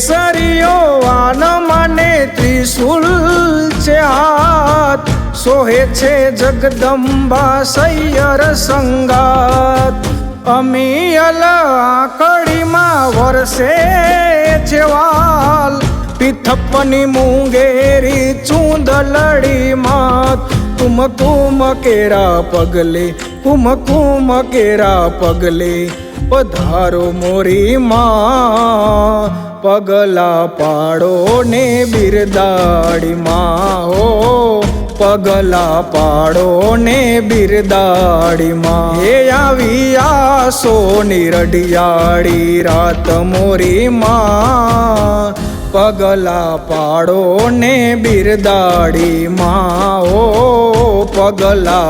કેસરીઓ van માને ત્રિશુલ છે હાથ, સોહે છે જગદંબા સૈયર સંગાત। અમિયલ આકડીમાં વરસે છે વાલ, પીથપની મુંગેરી ચૂંદલડી માત। કુમકુમ કેરા પગલે, કુમકુમ કેરા પગલે, પધારો મોરી માં, પગલા પાડો ને બિરદાડી માં હો, પગલા પાડો ને બિરદાડી માં। હે આવી આસો નિરડિયાળી રાત મોરી માં, પગલા પાડો ને બિરદાડી માં હો, પગલા